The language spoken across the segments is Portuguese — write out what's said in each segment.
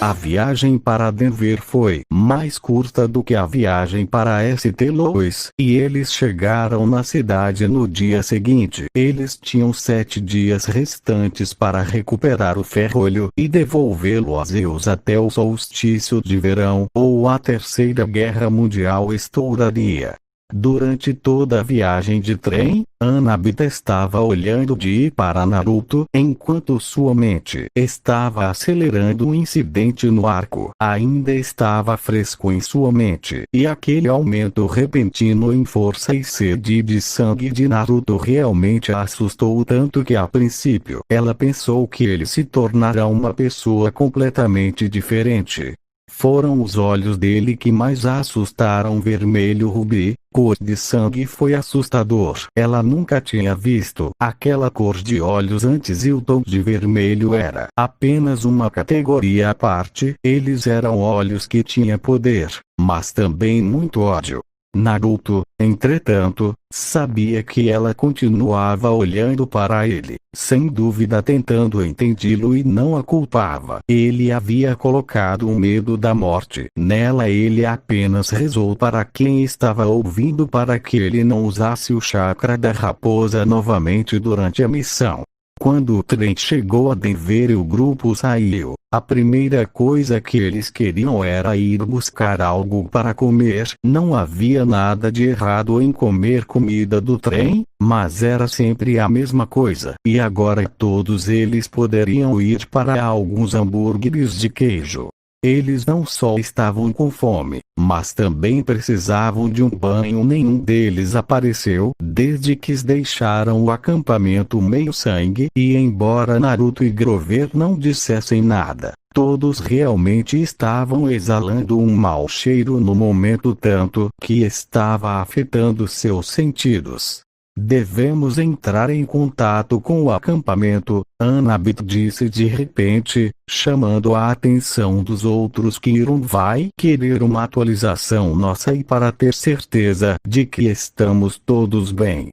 A viagem para Denver foi mais curta do que a viagem para St. Louis, e eles chegaram na cidade no dia seguinte. Eles tinham 7 dias restantes para recuperar o ferrolho e devolvê-lo a Zeus até o solstício de verão, ou a Terceira Guerra Mundial estouraria. Durante toda a viagem de trem, Anabita estava olhando de para Naruto, enquanto sua mente estava acelerando um incidente no arco. Ainda estava fresco em sua mente, e aquele aumento repentino em força e sede de sangue de Naruto realmente a assustou tanto que a princípio ela pensou que ele se tornara uma pessoa completamente diferente. Foram os olhos dele que mais a assustaram. Vermelho rubi, cor de sangue, foi assustador. Ela nunca tinha visto aquela cor de olhos antes, e o tom de vermelho era apenas uma categoria à parte. Eles eram olhos que tinham poder, mas também muito ódio. Naruto, entretanto, sabia que ela continuava olhando para ele, sem dúvida tentando entendê-lo, e não a culpava. Ele havia colocado o medo da morte nela. Ele apenas rezou para quem estava ouvindo para que ele não usasse o chakra da raposa novamente durante a missão. Quando o trem chegou a Denver e o grupo saiu, a primeira coisa que eles queriam era ir buscar algo para comer. Não havia nada de errado em comer comida do trem, mas era sempre a mesma coisa. E agora todos eles poderiam ir para alguns hambúrgueres de queijo. Eles não só estavam com fome, mas também precisavam de um banho. Nenhum deles apareceu desde que deixaram o acampamento meio sangue, e embora Naruto e Grover não dissessem nada, todos realmente estavam exalando um mau cheiro no momento, tanto que estava afetando seus sentidos. Devemos entrar em contato com o acampamento, Anabita disse de repente, chamando a atenção dos outros. Kiron vai querer uma atualização nossa e para ter certeza de que estamos todos bem.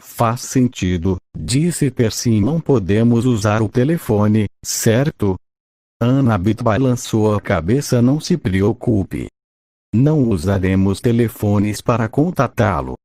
Faz sentido, disse Percy. Não podemos usar o telefone, certo? Anabita balançou a cabeça. Não se preocupe. Não usaremos telefones para contatá-lo.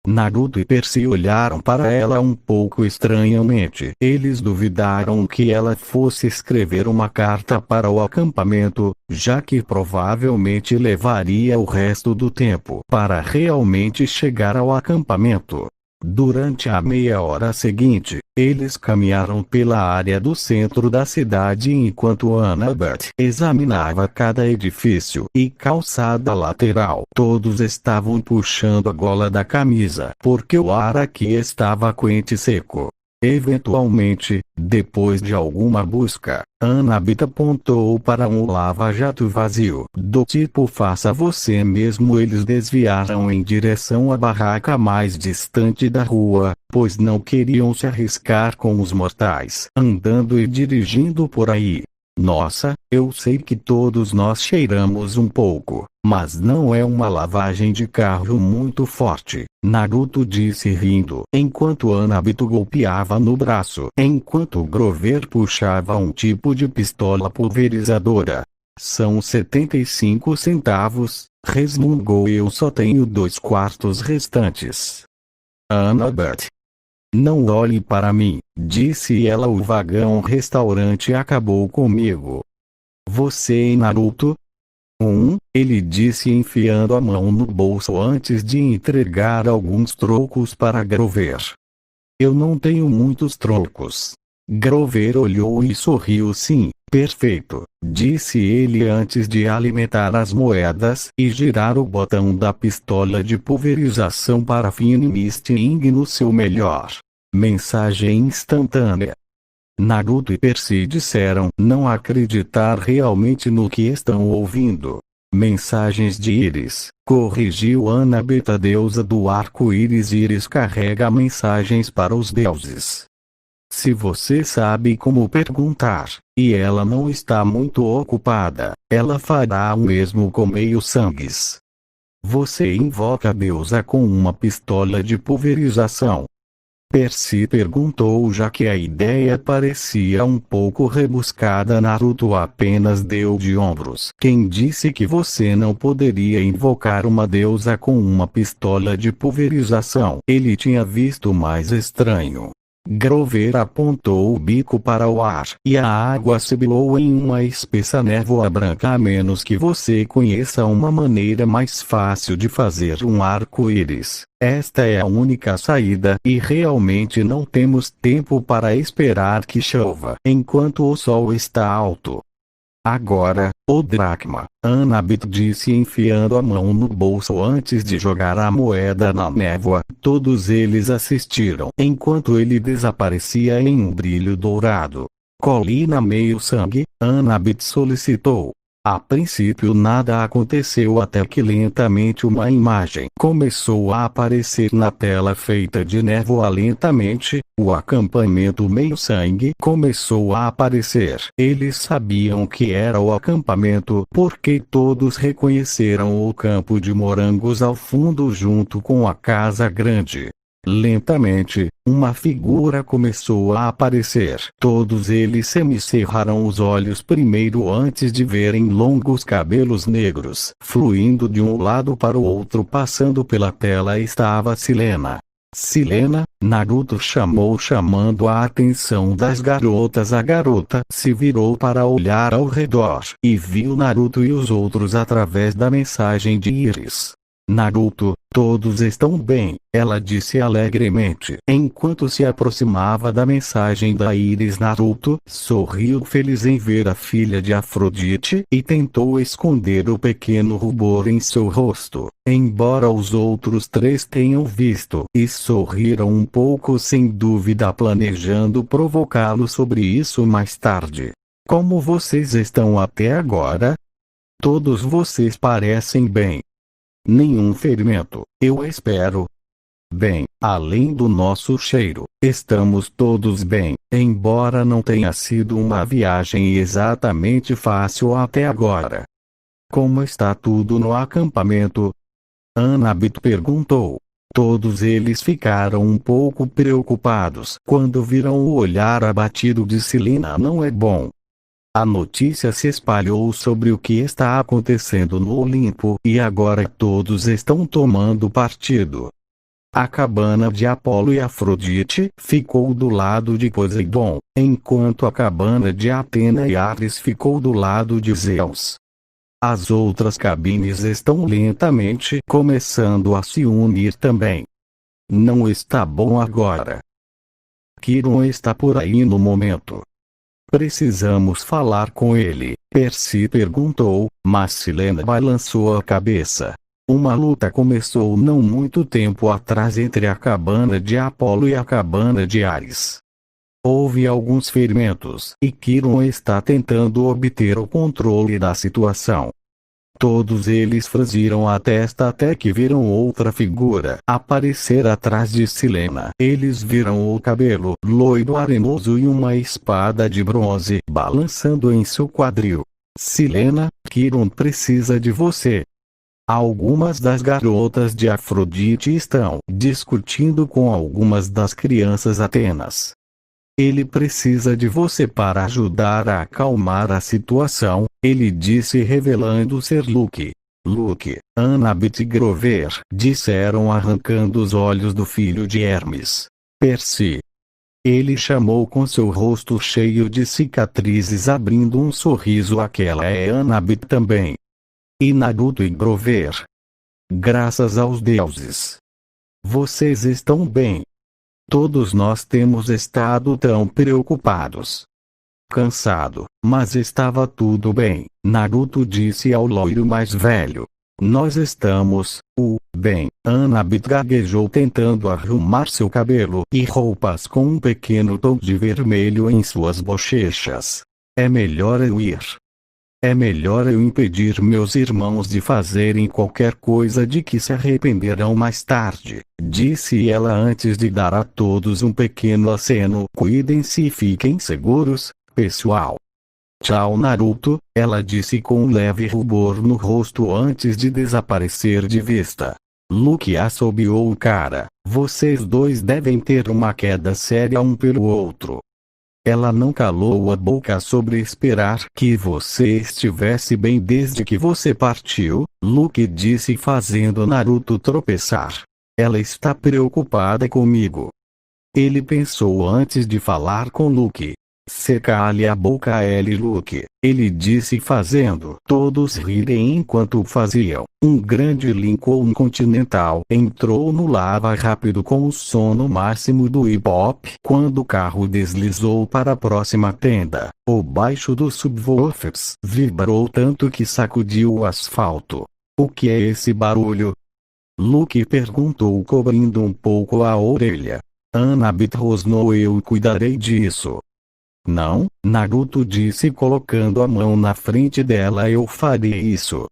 Naruto e Percy olharam para ela um pouco estranhamente. Eles duvidaram que ela fosse escrever uma carta para o acampamento, já que provavelmente levaria o resto do tempo para realmente chegar ao acampamento. Durante a meia hora seguinte, eles caminharam pela área do centro da cidade enquanto Annabeth examinava cada edifício e calçada lateral. Todos estavam puxando a gola da camisa, porque o ar aqui estava quente e seco. Eventualmente, depois de alguma busca, Annabeth apontou para um lava-jato vazio, do tipo faça você mesmo. Eles desviaram em direção à barraca mais distante da rua, pois não queriam se arriscar com os mortais andando e dirigindo por aí. Nossa, eu sei que todos nós cheiramos um pouco, mas não é uma lavagem de carro muito forte, Naruto disse rindo, enquanto Anabita golpeava no braço, enquanto Grover puxava um tipo de pistola pulverizadora. São 75 centavos, resmungou. Eu só tenho 2/4 restantes. Annabeth. Não olhe para mim, disse ela. O vagão-restaurante acabou comigo. Você e Naruto? Ele disse enfiando a mão no bolso antes de entregar alguns trocos para Grover. Eu não tenho muitos trocos. Grover olhou e sorriu. Sim, perfeito, disse ele antes de alimentar as moedas e girar o botão da pistola de pulverização para Finisting no seu melhor. Mensagem instantânea. Naruto e Percy disseram não acreditar realmente no que estão ouvindo. Mensagens de Íris, corrigiu Annabeth. Deusa do arco-íris. Íris carrega mensagens para os deuses. Se você sabe como perguntar, e ela não está muito ocupada, ela fará o mesmo com meio-sangues. Você invoca a deusa com uma pistola de pulverização. Percy perguntou, já que a ideia parecia um pouco rebuscada. Naruto apenas deu de ombros. Quem disse que você não poderia invocar uma deusa com uma pistola de pulverização? Ele tinha visto mais estranho. Grover apontou o bico para o ar, e a água sibilou em uma espessa névoa branca. A menos que você conheça uma maneira mais fácil de fazer um arco-íris. Esta é a única saída, e realmente não temos tempo para esperar que chova enquanto o sol está alto. Agora, o dracma, Annabeth disse enfiando a mão no bolso antes de jogar a moeda na névoa. Todos eles assistiram enquanto ele desaparecia em um brilho dourado. Colina meio sangue, Annabeth solicitou. A princípio nada aconteceu até que lentamente uma imagem começou a aparecer na tela feita de névoa. Lentamente, o acampamento meio-sangue começou a aparecer. Eles sabiam que era o acampamento porque todos reconheceram o campo de morangos ao fundo junto com a casa grande. Lentamente, uma figura começou a aparecer. Todos eles semicerraram os olhos primeiro antes de verem longos cabelos negros fluindo de um lado para o outro. Passando pela tela estava Silena. Silena, Naruto chamou, chamando a atenção das garotas. A garota se virou para olhar ao redor e viu Naruto e os outros através da mensagem de Iris. Naruto, todos estão bem, ela disse alegremente. Enquanto se aproximava da mensagem da Iris, Naruto sorriu feliz em ver a filha de Afrodite e tentou esconder o pequeno rubor em seu rosto. Embora os outros três tenham visto e sorriram um pouco, sem dúvida planejando provocá-lo sobre isso mais tarde. Como vocês estão até agora? Todos vocês parecem bem. Nenhum ferimento, eu espero. Bem, além do nosso cheiro, estamos todos bem, embora não tenha sido uma viagem exatamente fácil até agora. Como está tudo no acampamento? Annabeth perguntou. Todos eles ficaram um pouco preocupados quando viram o olhar abatido de Silena. Não é bom. A notícia se espalhou sobre o que está acontecendo no Olimpo e agora todos estão tomando partido. A cabana de Apolo e Afrodite ficou do lado de Poseidon, enquanto a cabana de Atena e Ares ficou do lado de Zeus. As outras cabines estão lentamente começando a se unir também. Não está bom agora. Kiron está por aí no momento. Precisamos falar com ele, Percy perguntou, mas Silena balançou a cabeça. Uma luta começou não muito tempo atrás entre a cabana de Apolo e a cabana de Ares. Houve alguns ferimentos e Kiron está tentando obter o controle da situação. Todos eles franziram a testa até que viram outra figura aparecer atrás de Silena. Eles viram o cabelo loiro arenoso e uma espada de bronze balançando em seu quadril. Silena, Kiron precisa de você. Algumas das garotas de Afrodite estão discutindo com algumas das crianças Atenas. Ele precisa de você para ajudar a acalmar a situação, ele disse revelando ser Luke. Luke, Annabeth e Grover, disseram arrancando os olhos do filho de Hermes. Percy. Ele chamou com seu rosto cheio de cicatrizes abrindo um sorriso. Aquela é Annabeth também. E Naruto e Grover. Graças aos deuses. Vocês estão bem. Todos nós temos estado tão preocupados. Cansado, mas estava tudo bem, Naruto disse ao loiro mais velho. Nós estamos, bem. Annabeth gaguejou tentando arrumar seu cabelo e roupas com um pequeno tom de vermelho em suas bochechas. É melhor eu ir. É melhor eu impedir meus irmãos de fazerem qualquer coisa de que se arrependerão mais tarde, disse ela antes de dar a todos um pequeno aceno. Cuidem-se e fiquem seguros, pessoal. Tchau Naruto, ela disse com um leve rubor no rosto antes de desaparecer de vista. Luke assobiou o cara. Vocês dois devem ter uma queda séria um pelo outro. Ela não calou a boca sobre esperar que você estivesse bem desde que você partiu, Luke disse fazendo Naruto tropeçar. Ela está preocupada comigo. Ele pensou antes de falar com Luke. Se cale a boca, Luke, ele disse fazendo todos rirem enquanto o faziam. Um grande Lincoln Continental entrou no lava rápido com o som no máximo do hip-hop quando o carro deslizou para a próxima tenda. O baixo dos subwoofers vibrou tanto que sacudiu o asfalto. O que é esse barulho? Luke perguntou cobrindo um pouco a orelha. Annabeth rosnou, eu cuidarei disso. Não, Naruto disse colocando a mão na frente dela, eu farei isso.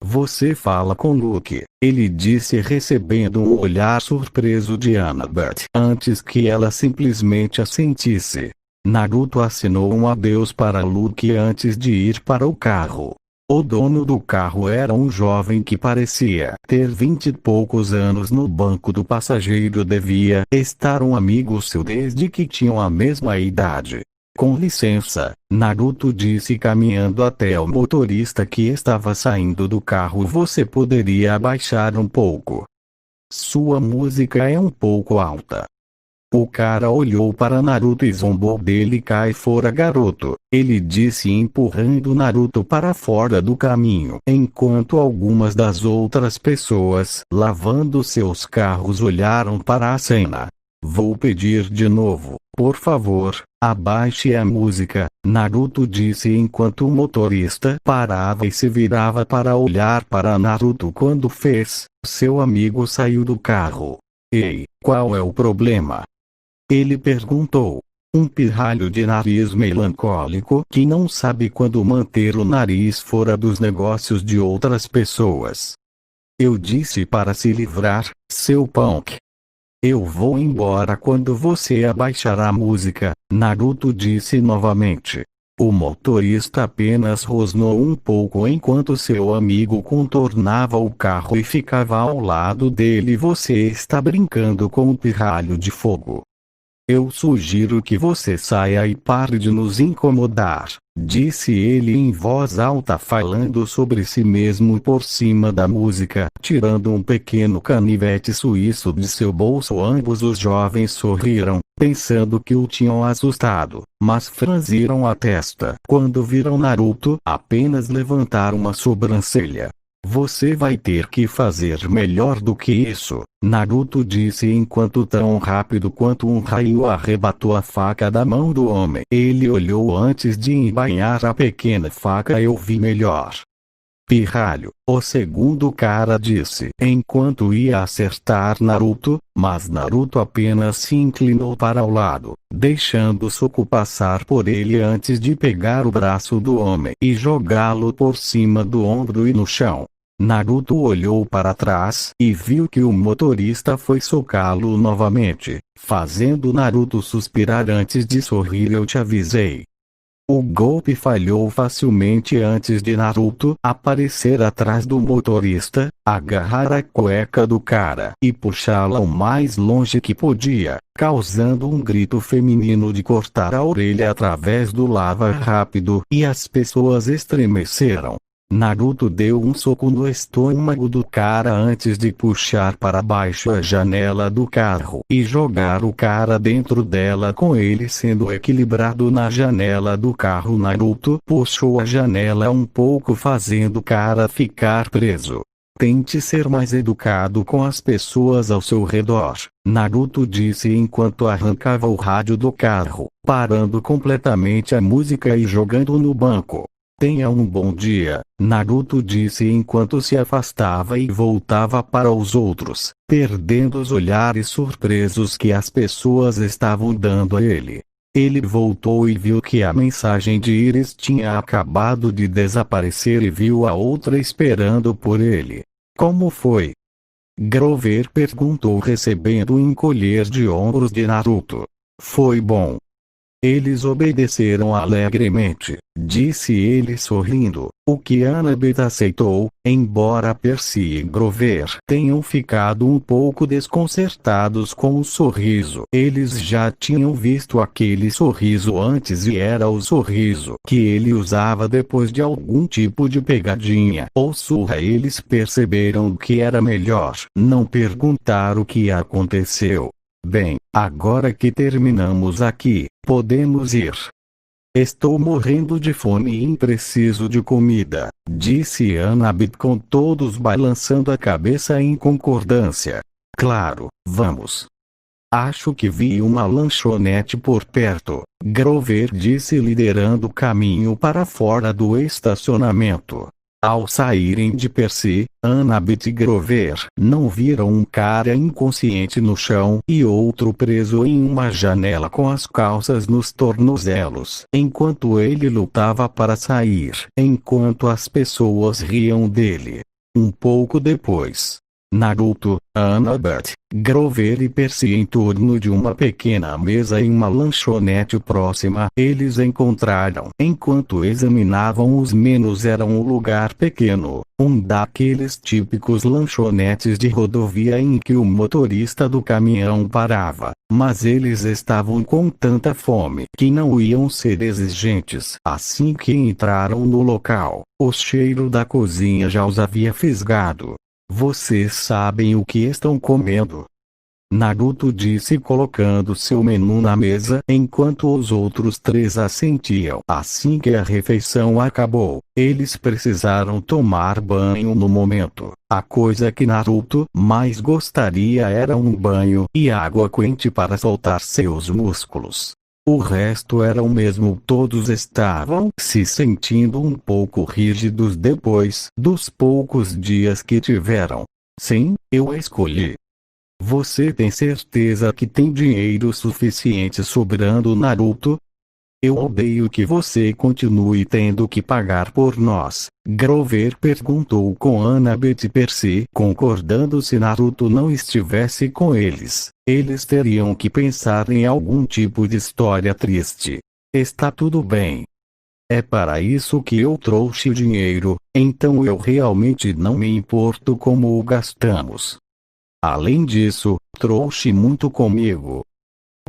Você fala com Luke, ele disse recebendo um olhar surpreso de Annabeth antes que ela simplesmente assentisse. Naruto assinou um adeus para Luke antes de ir para o carro. O dono do carro era um jovem que parecia ter 20 e poucos anos. No banco do passageiro devia estar um amigo seu desde que tinham a mesma idade. Com licença, Naruto disse caminhando até o motorista que estava saindo do carro. Você poderia abaixar um pouco? Sua música é um pouco alta. O cara olhou para Naruto e zombou dele. Cai fora, garoto, ele disse empurrando Naruto para fora do caminho. Enquanto algumas das outras pessoas lavando seus carros olharam para a cena. Vou pedir de novo, por favor, abaixe a música, Naruto disse enquanto o motorista parava e se virava para olhar para Naruto. Quando fez, seu amigo saiu do carro. Ei, qual é o problema? Ele perguntou. Um pirralho de nariz melancólico que não sabe quando manter o nariz fora dos negócios de outras pessoas. Eu disse para se livrar, seu punk. Eu vou embora quando você abaixar a música, Naruto disse novamente. O motorista apenas rosnou um pouco enquanto seu amigo contornava o carro e ficava ao lado dele. Você está brincando com um pirralho de fogo. Eu sugiro que você saia e pare de nos incomodar, disse ele em voz alta falando sobre si mesmo por cima da música, tirando um pequeno canivete suíço de seu bolso. Ambos os jovens sorriram, pensando que o tinham assustado, mas franziram a testa quando viram Naruto apenas levantar uma sobrancelha. Você vai ter que fazer melhor do que isso, Naruto disse enquanto tão rápido quanto um raio arrebatou a faca da mão do homem. Ele olhou antes de embainhar a pequena faca. Eu vi melhor. Pirralho, o segundo cara disse enquanto ia acertar Naruto, mas Naruto apenas se inclinou para o lado, deixando o soco passar por ele antes de pegar o braço do homem e jogá-lo por cima do ombro e no chão. Naruto olhou para trás e viu que o motorista foi socá-lo novamente, fazendo Naruto suspirar antes de sorrir. Eu te avisei. O golpe falhou facilmente antes de Naruto aparecer atrás do motorista, agarrar a cueca do cara e puxá-la o mais longe que podia, causando um grito feminino de cortar a orelha através do lava rápido, e as pessoas estremeceram. Naruto deu um soco no estômago do cara antes de puxar para baixo a janela do carro e jogar o cara dentro dela, com ele sendo equilibrado na janela do carro. Naruto puxou a janela um pouco, fazendo o cara ficar preso. Tente ser mais educado com as pessoas ao seu redor, Naruto disse enquanto arrancava o rádio do carro, parando completamente a música e jogando no banco. Tenha um bom dia, Naruto disse enquanto se afastava e voltava para os outros, perdendo os olhares surpresos que as pessoas estavam dando a ele. Ele voltou e viu que a mensagem de Iris tinha acabado de desaparecer e viu a outra esperando por ele. Como foi? Grover perguntou recebendo um encolher de ombros de Naruto. Foi bom. Eles obedeceram alegremente, disse ele sorrindo, o que Annabeth aceitou, embora Percy e Grover tenham ficado um pouco desconcertados com o sorriso. Eles já tinham visto aquele sorriso antes e era o sorriso que ele usava depois de algum tipo de pegadinha ou surra. Eles perceberam que era melhor não perguntar o que aconteceu. Bem, agora que terminamos aqui, podemos ir. Estou morrendo de fome e preciso de comida, disse Annabeth com todos balançando a cabeça em concordância. Claro, vamos. Acho que vi uma lanchonete por perto, Grover disse liderando o caminho para fora do estacionamento. Ao saírem de Percy, Annabeth e Grover não viram um cara inconsciente no chão e outro preso em uma janela com as calças nos tornozelos, enquanto ele lutava para sair, enquanto as pessoas riam dele. Um pouco depois, Naruto, Annabeth, Grover e Percy em torno de uma pequena mesa em uma lanchonete próxima. Eles encontraram, enquanto examinavam os menus, era um lugar pequeno, um daqueles típicos lanchonetes de rodovia em que o motorista do caminhão parava, mas eles estavam com tanta fome que não iam ser exigentes. Assim que entraram no local, o cheiro da cozinha já os havia fisgado. Vocês sabem o que estão comendo? Naruto disse colocando seu menu na mesa enquanto os outros três assentiam. Assim que a refeição acabou, eles precisaram tomar banho no momento. A coisa que Naruto mais gostaria era um banho e água quente para soltar seus músculos. O resto era o mesmo. Todos estavam se sentindo um pouco rígidos depois dos poucos dias que tiveram. Sim, eu escolhi. Você tem certeza que tem dinheiro suficiente sobrando, Naruto? Eu odeio que você continue tendo que pagar por nós, Grover perguntou com Annabeth e Percy concordando. Se Naruto não estivesse com eles, eles teriam que pensar em algum tipo de história triste. Está tudo bem. É para isso que eu trouxe o dinheiro, então eu realmente não me importo como o gastamos. Além disso, trouxe muito comigo.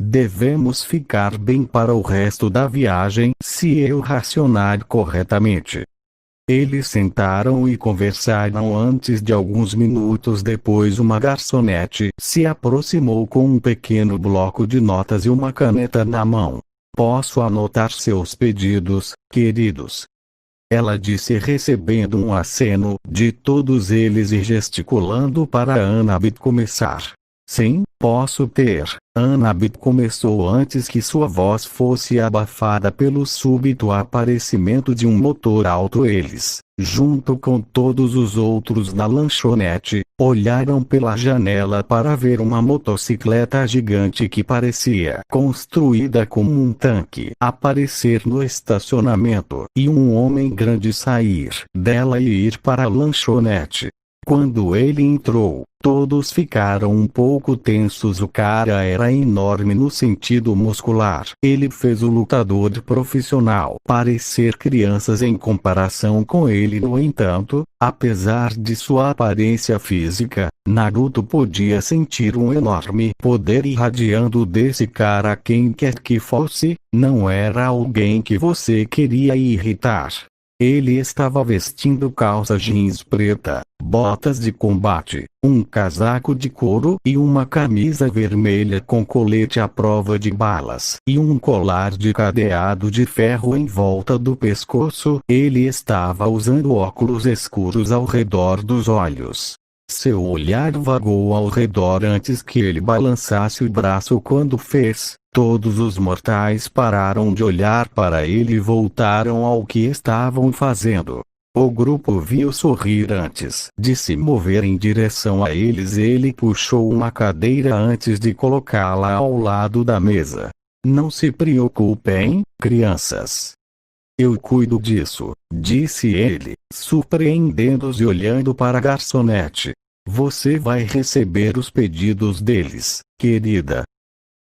Devemos ficar bem para o resto da viagem se eu racionar corretamente. Eles sentaram e conversaram antes de alguns minutos depois uma garçonete se aproximou com um pequeno bloco de notas e uma caneta na mão. Posso anotar seus pedidos, queridos? Ela disse recebendo um aceno de todos eles e gesticulando para Annabeth começar. Sim, posso ter. Annabeth começou antes que sua voz fosse abafada pelo súbito aparecimento de um motor alto. Eles, junto com todos os outros na lanchonete, olharam pela janela para ver uma motocicleta gigante que parecia construída como um tanque aparecer no estacionamento e um homem grande sair dela e ir para a lanchonete. Quando ele entrou, todos ficaram um pouco tensos. O cara era enorme no sentido muscular. Ele fez o lutador profissional parecer crianças em comparação com ele. No entanto, apesar de sua aparência física, Naruto podia sentir um enorme poder irradiando desse cara. Quem quer que fosse, não era alguém que você queria irritar. Ele estava vestindo calça jeans preta, botas de combate, um casaco de couro e uma camisa vermelha com colete à prova de balas e um colar de cadeado de ferro em volta do pescoço. Ele estava usando óculos escuros ao redor dos olhos. Seu olhar vagou ao redor antes que ele balançasse o braço. Quando fez, todos os mortais pararam de olhar para ele e voltaram ao que estavam fazendo. O grupo viu sorrir antes de se mover em direção a eles. Ele puxou uma cadeira antes de colocá-la ao lado da mesa. Não se preocupem, crianças. Eu cuido disso, disse ele, surpreendendo-os e olhando para a garçonete. Você vai receber os pedidos deles, querida?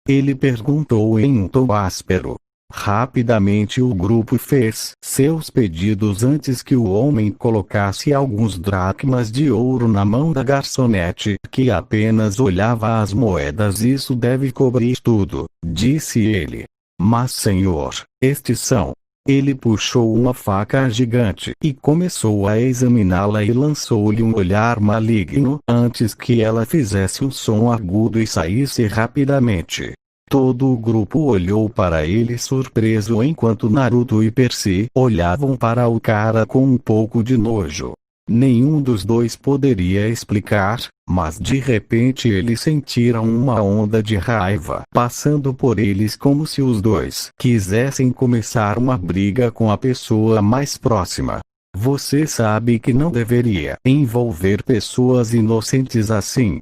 Ele perguntou em um tom áspero. Rapidamente o grupo fez seus pedidos antes que o homem colocasse alguns dracmas de ouro na mão da garçonete, que apenas olhava as moedas. Isso deve cobrir tudo, disse ele. Mas senhor, estes são. Ele puxou uma faca gigante e começou a examiná-la e lançou-lhe um olhar maligno antes que ela fizesse um som agudo e saísse rapidamente. Todo o grupo olhou para ele surpreso enquanto Naruto e Percy olhavam para o cara com um pouco de nojo. Nenhum dos dois poderia explicar, mas de repente eles sentiram uma onda de raiva passando por eles como se os dois quisessem começar uma briga com a pessoa mais próxima. Você sabe que não deveria envolver pessoas inocentes assim.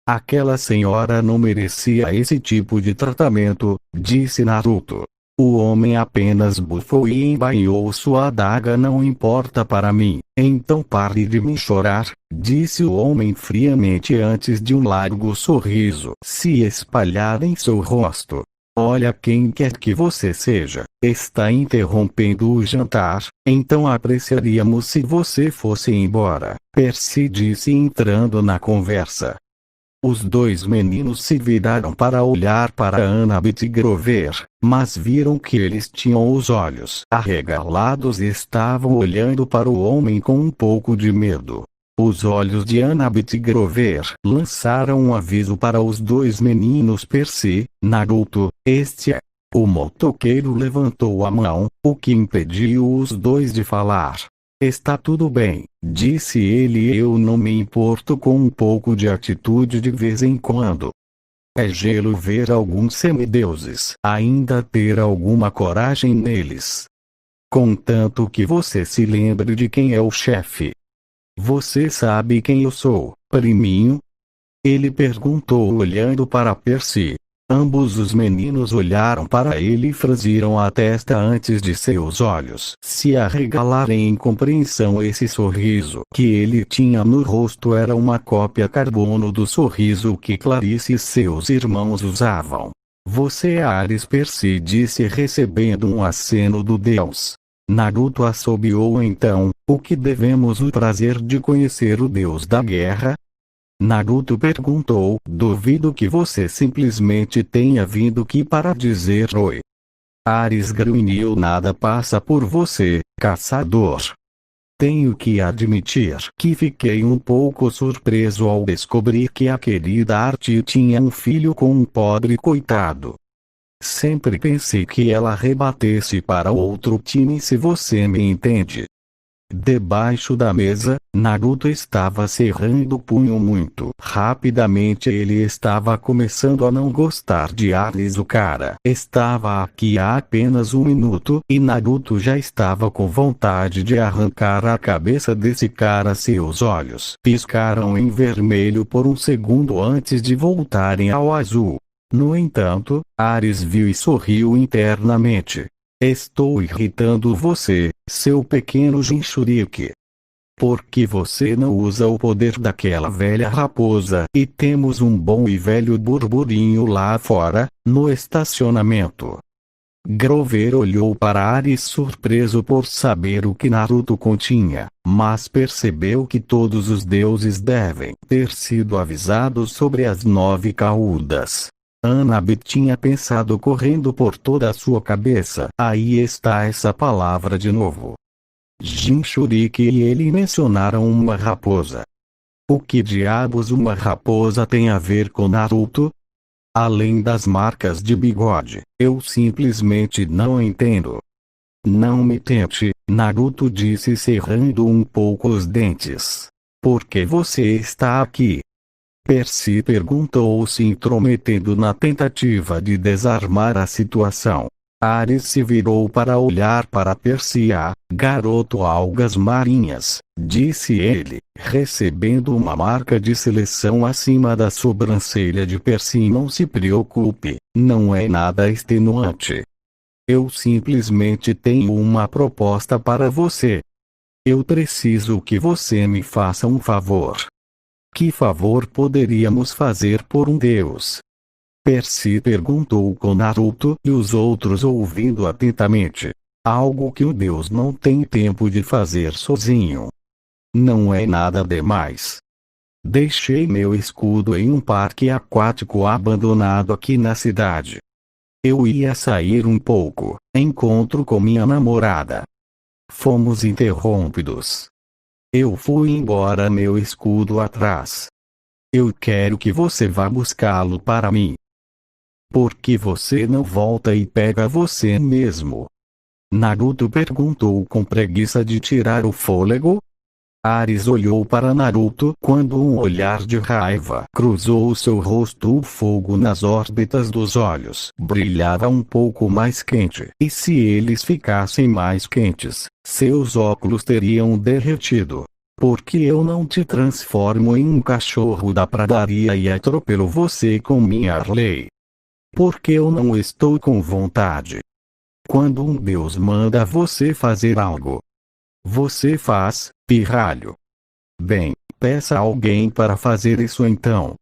Aquela senhora não merecia esse tipo de tratamento, disse Naruto. O homem apenas bufou e embainhou sua adaga. Não importa para mim, então pare de me chorar, disse o homem friamente antes de um largo sorriso se espalhar em seu rosto. Olha, quem quer que você seja, está interrompendo o jantar, então apreciaríamos se você fosse embora, Percy disse entrando na conversa. Os dois meninos se viraram para olhar para Annabeth e Grover, mas viram que eles tinham os olhos arregalados e estavam olhando para o homem com um pouco de medo. Os olhos de Annabeth e Grover lançaram um aviso para os dois meninos. Percy, Naruto, este é. O motoqueiro levantou a mão, o que impediu os dois de falar. Está tudo bem, disse ele. Eu não me importo com um pouco de atitude de vez em quando. É gelo ver alguns semideuses ainda ter alguma coragem neles. Contanto que você se lembre de quem é o chefe. Você sabe quem eu sou, priminho? Ele perguntou olhando para Percy. Ambos os meninos olharam para ele e franziram a testa antes de seus olhos se arregalarem em compreensão. Esse sorriso que ele tinha no rosto era uma cópia carbono do sorriso que Clarice e seus irmãos usavam. Você é Ares, Percy disse recebendo um aceno do deus. Naruto assobiou então. O que devemos o prazer de conhecer o deus da guerra? Naruto perguntou. Duvido que você simplesmente tenha vindo aqui para dizer oi. Ares grunhiu. Nada passa por você, caçador. Tenho que admitir que fiquei um pouco surpreso ao descobrir que a querida Artie tinha um filho com um pobre coitado. Sempre pensei que ela rebatesse para outro time, se você me entende. Debaixo da mesa, Naruto estava cerrando o punho muito rapidamente. Ele estava começando a não gostar de Ares. O cara estava aqui há apenas um minuto e Naruto já estava com vontade de arrancar a cabeça desse cara. Seus olhos piscaram em vermelho por um segundo antes de voltarem ao azul. No entanto, Ares viu e sorriu internamente. Estou irritando você, seu pequeno Jinchuriki. Por que você não usa o poder daquela velha raposa? E temos um bom e velho burburinho lá fora, no estacionamento. Grover olhou para Ares surpreso por saber o que Naruto continha, mas percebeu que todos os deuses devem ter sido avisados sobre as 9 caudas. Annabeth tinha pensado correndo por toda a sua cabeça. Aí está essa palavra de novo. Jinchuriki e ele mencionaram uma raposa. O que diabos uma raposa tem a ver com Naruto? Além das marcas de bigode, eu simplesmente não entendo. Não me tente, Naruto disse cerrando um pouco os dentes. Por que você está aqui? Percy perguntou, se intrometendo na tentativa de desarmar a situação. Ares se virou para olhar para Percy. Garoto algas marinhas, disse ele, recebendo uma marca de seleção acima da sobrancelha de Percy. Não se preocupe, não é nada extenuante. Eu simplesmente tenho uma proposta para você. Eu preciso que você me faça um favor. Que favor poderíamos fazer por um deus? Percy perguntou com Naruto e os outros ouvindo atentamente. Algo que o deus não tem tempo de fazer sozinho. Não é nada demais. Deixei meu escudo em um parque aquático abandonado aqui na cidade. Eu ia sair um pouco, encontro com minha namorada. Fomos interrompidos. Eu fui embora, meu escudo atrás. Eu quero que você vá buscá-lo para mim. Por que você não volta e pega você mesmo? Naruto perguntou com preguiça de tirar o fôlego. Ares olhou para Naruto quando um olhar de raiva cruzou o seu rosto. O fogo nas órbitas dos olhos brilhava um pouco mais quente, e se eles ficassem mais quentes, seus óculos teriam derretido. Por que eu não te transformo em um cachorro da pradaria e atropelo você com minha Harley? Porque eu não estou com vontade. Quando um deus manda você fazer algo, você faz, pirralho. Bem, peça a alguém para fazer isso então.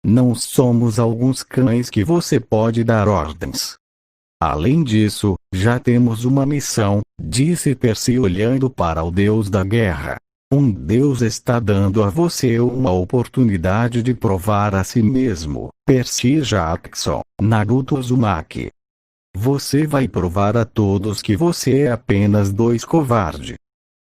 Não somos alguns cães que você pode dar ordens. Além disso, já temos uma missão, disse Percy olhando para o deus da guerra. Um deus está dando a você uma oportunidade de provar a si mesmo. Percy Jackson, Naruto Uzumaki. Você vai provar a todos que você é apenas dois covarde.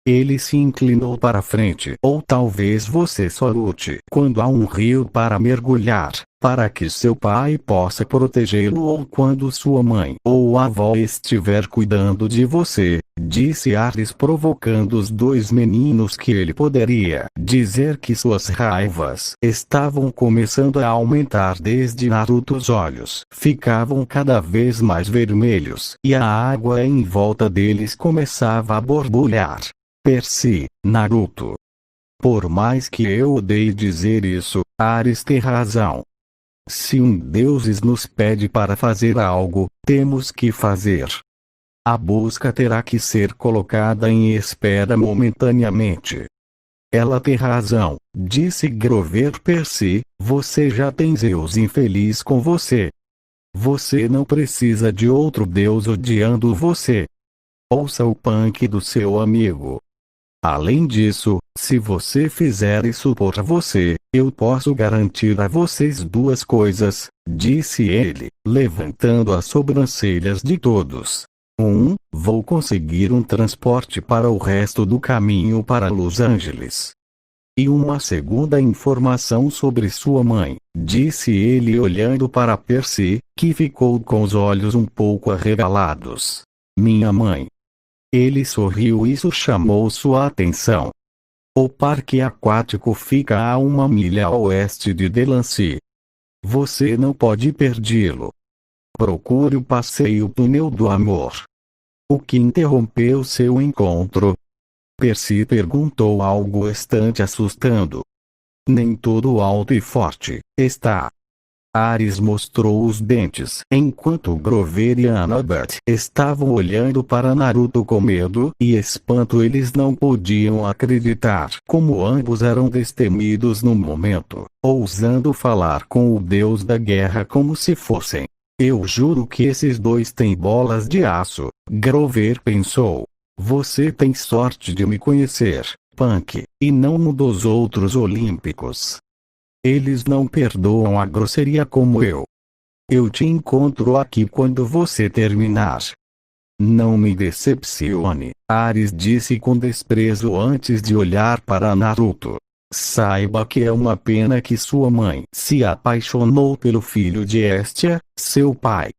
Ele se inclinou para frente. Ou talvez você só lute quando há um rio para mergulhar, para que seu pai possa protegê-lo, ou quando sua mãe ou avó estiver cuidando de você, disse Ares, provocando os dois meninos que ele poderia dizer que suas raivas estavam começando a aumentar desde Naruto. Os olhos ficavam cada vez mais vermelhos e a água em volta deles começava a borbulhar. Percy, Naruto. Por mais que eu odeie dizer isso, Ares tem razão. Se um deus nos pede para fazer algo, temos que fazer. A busca terá que ser colocada em espera momentaneamente. Ela tem razão, disse Grover. Percy, você já tem Zeus infeliz com você. Você não precisa de outro deus odiando você. Ouça o punk do seu amigo. Além disso, se você fizer isso por você, eu posso garantir a vocês duas coisas, disse ele, levantando as sobrancelhas de todos. 1. Vou conseguir um transporte para o resto do caminho para Los Angeles. E uma segunda informação sobre sua mãe, disse ele olhando para Percy, que ficou com os olhos um pouco arregalados. Minha mãe. Ele sorriu. Isso chamou sua atenção. O parque aquático fica a 1 milha a oeste de Delancey. Você não pode perdê-lo. Procure o passeio Túnel do Amor. O que interrompeu seu encontro? Percy perguntou, algo bastante assustando. Nem todo alto e forte está. Ares mostrou os dentes, enquanto Grover e Annabeth estavam olhando para Naruto com medo e espanto. Eles não podiam acreditar como ambos eram destemidos no momento, ousando falar com o deus da guerra como se fossem. Eu juro que esses dois têm bolas de aço, Grover pensou. Você tem sorte de me conhecer, Punk, e não um dos outros olímpicos. Eles não perdoam a grosseria como eu. Eu te encontro aqui quando você terminar. Não me decepcione, Ares disse com desprezo antes de olhar para Naruto. Saiba que é uma pena que sua mãe se apaixonou pelo filho de Estia, seu pai.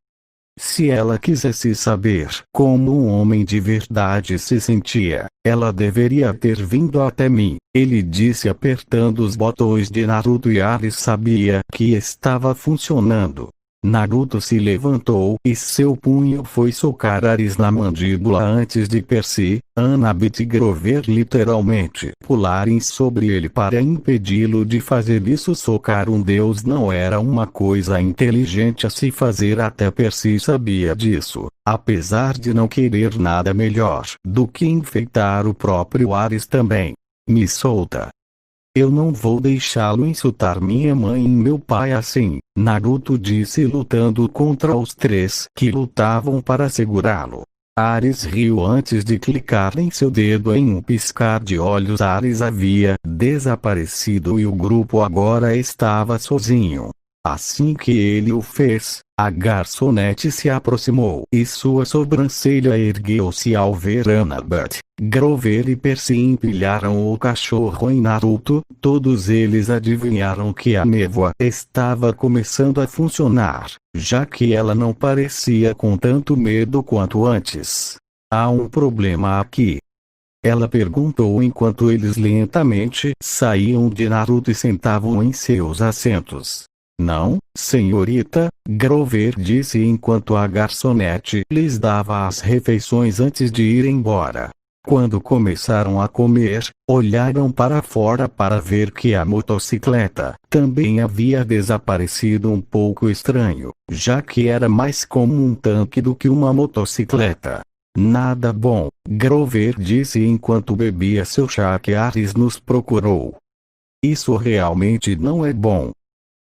Se ela quisesse saber como um homem de verdade se sentia, ela deveria ter vindo até mim, ele disse apertando os botões de Naruto, e Ares sabia que estava funcionando. Naruto se levantou e seu punho foi socar Ares na mandíbula antes de Percy, Annabeth e Grover literalmente pularem sobre ele para impedi-lo de fazer isso. Socar um deus não era uma coisa inteligente a se fazer, até Percy sabia disso, apesar de não querer nada melhor do que enfeitar o próprio Ares também. Me solta. Eu não vou deixá-lo insultar minha mãe e meu pai assim, Naruto disse lutando contra os três que lutavam para segurá-lo. Ares riu antes de clicar em seu dedo. Em um piscar de olhos Ares havia desaparecido e o grupo agora estava sozinho. Assim que ele o fez, a garçonete se aproximou e sua sobrancelha ergueu-se ao ver Annabeth, Grover e Percy empilharam o cachorro em Naruto. Todos eles adivinharam que a névoa estava começando a funcionar, já que ela não parecia com tanto medo quanto antes. Há um problema aqui? Ela perguntou enquanto eles lentamente saíam de Naruto e sentavam em seus assentos. Não, senhorita, Grover disse enquanto a garçonete lhes dava as refeições antes de ir embora. Quando começaram a comer, olharam para fora para ver que a motocicleta também havia desaparecido. Um pouco estranho, já que era mais como um tanque do que uma motocicleta. Nada bom, Grover disse enquanto bebia seu chá. Que Ares nos procurou. Isso realmente não é bom.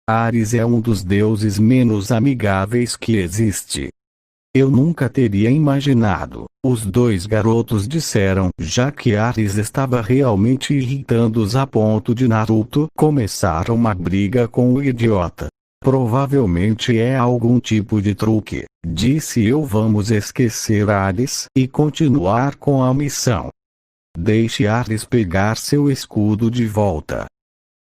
Ares é um dos deuses menos amigáveis que existe. Eu nunca teria imaginado, os dois garotos disseram, já que Ares estava realmente irritando-os a ponto de Naruto começar uma briga com o idiota. Provavelmente é algum tipo de truque, disse eu. Vamos esquecer Ares e continuar com a missão. Deixe Ares pegar seu escudo de volta.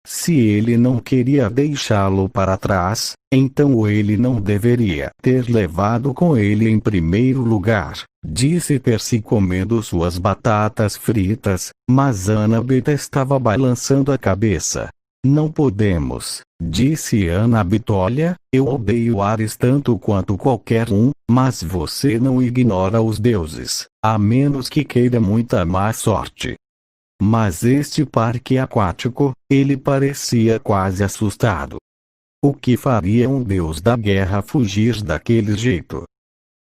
Se ele não queria deixá-lo para trás, então ele não deveria ter levado com ele em primeiro lugar, disse Percy comendo suas batatas fritas, mas Annabeth estava balançando a cabeça. Não podemos, disse Annabeth. Olha, eu odeio Ares tanto quanto qualquer um, mas você não ignora os deuses, a menos que queira muita má sorte. Mas este parque aquático, ele parecia quase assustado. O que faria um deus da guerra fugir daquele jeito?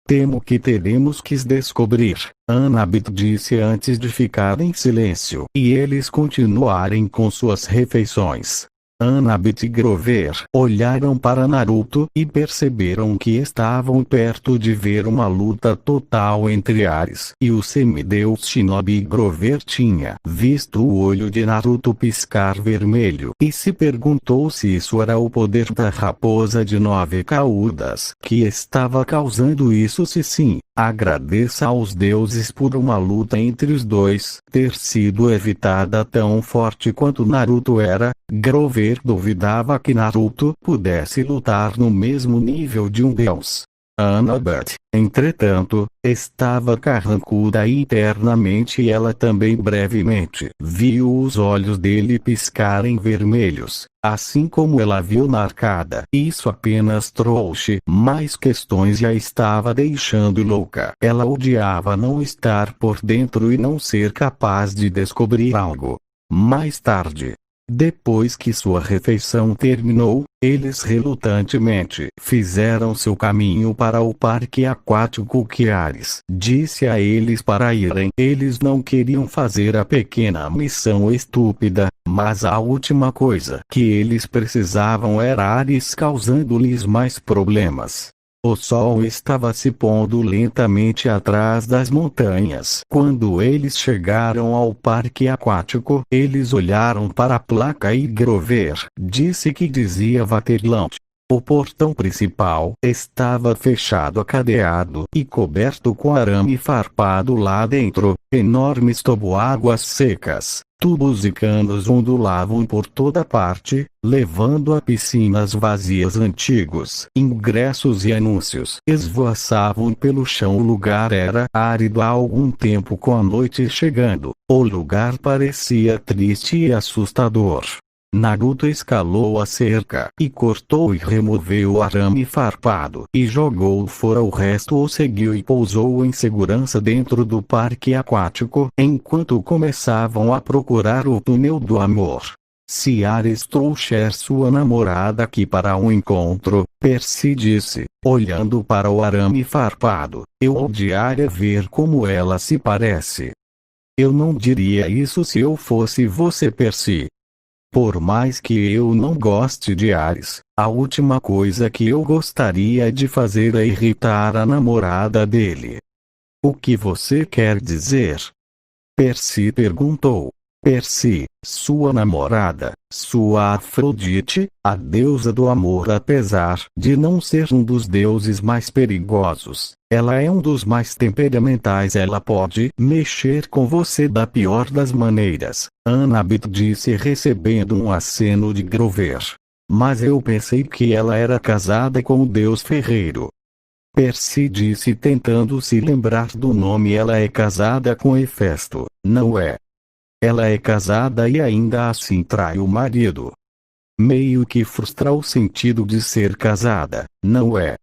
Temo que teremos que descobrir, Annabeth disse antes de ficar em silêncio e eles continuarem com suas refeições. Annabeth e Grover olharam para Naruto e perceberam que estavam perto de ver uma luta total entre Ares e o semideus Shinobi. Grover tinha visto o olho de Naruto piscar vermelho e se perguntou se isso era o poder da raposa de 9 caudas que estava causando isso. Se sim, agradeça aos deuses por uma luta entre os dois ter sido evitada tão forte quanto Naruto era. Grover duvidava que Naruto pudesse lutar no mesmo nível de um deus. Annabeth, entretanto, estava carrancuda internamente e ela também brevemente viu os olhos dele piscarem vermelhos, assim como ela viu na arcada. Isso apenas trouxe mais questões e a estava deixando louca. Ela odiava não estar por dentro e não ser capaz de descobrir algo. Mais tarde, depois que sua refeição terminou, eles relutantemente fizeram seu caminho para o parque aquático que Ares disse a eles para irem. Eles não queriam fazer a pequena missão estúpida, mas a última coisa que eles precisavam era Ares causando-lhes mais problemas. O sol estava se pondo lentamente atrás das montanhas. Quando eles chegaram ao parque aquático, eles olharam para a placa e Grover disse que dizia Vaterland. O portão principal estava fechado a cadeado e coberto com arame farpado lá dentro. Enormes toboáguas secas, tubos e canos ondulavam por toda parte, levando a piscinas vazias. Antigos ingressos e anúncios esvoaçavam pelo chão. O lugar era árido há algum tempo. Com a noite chegando, o lugar parecia triste e assustador. Naruto escalou a cerca e cortou e removeu o arame farpado e jogou fora o resto. O seguiu e pousou em segurança dentro do parque aquático enquanto começavam a procurar o túnel do amor. Se Ares trouxer sua namorada aqui para um encontro, Percy disse, olhando para o arame farpado, eu odiaria ver como ela se parece. Eu não diria isso se eu fosse você, Percy. Por mais que eu não goste de Ares, a última coisa que eu gostaria de fazer é irritar a namorada dele. O que você quer dizer? Percy perguntou. Percy, sua namorada, sua Afrodite, a deusa do amor. Apesar de não ser um dos deuses mais perigosos, ela é um dos mais temperamentais. Ela pode mexer com você da pior das maneiras, Annabeth disse recebendo um aceno de Grover. Mas eu pensei que ela era casada com o deus ferreiro. Percy disse tentando se lembrar do nome. Ela é casada com Hefesto, não é? Ela é casada e ainda assim trai o marido. Meio que frustra o sentido de ser casada, não é?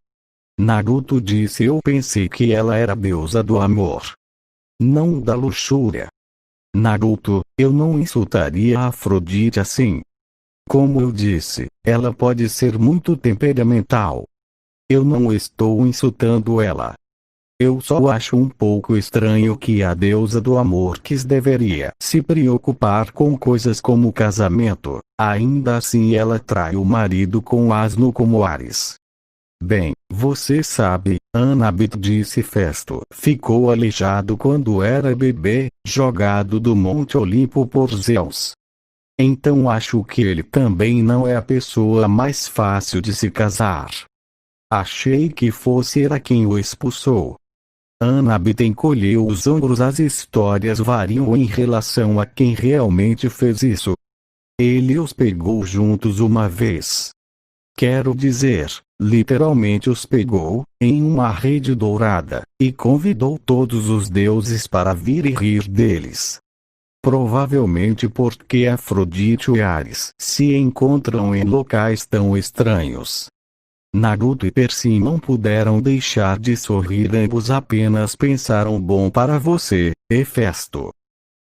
Naruto disse. Eu pensei que ela era deusa do amor, não da luxúria. Naruto, eu não insultaria a Afrodite assim. Como eu disse, ela pode ser muito temperamental. Eu não estou insultando ela. Eu só acho um pouco estranho que a deusa do amor deveria se preocupar com coisas como casamento, ainda assim ela trai o marido com um asno como Ares. Bem, você sabe, Annabeth disse. Hefesto ficou aleijado quando era bebê, jogado do Monte Olimpo por Zeus. Então acho que ele também não é a pessoa mais fácil de se casar. Achei que fosse ela quem o expulsou. Annabeth encolheu os ombros. As histórias variam em relação a quem realmente fez isso. Ele os pegou juntos uma vez. Quero dizer, literalmente os pegou, em uma rede dourada, e convidou todos os deuses para vir e rir deles. Provavelmente porque Afrodite e Ares se encontram em locais tão estranhos. Naruto e Percy não puderam deixar de sorrir. Ambos apenas pensaram: bom para você, Hefesto.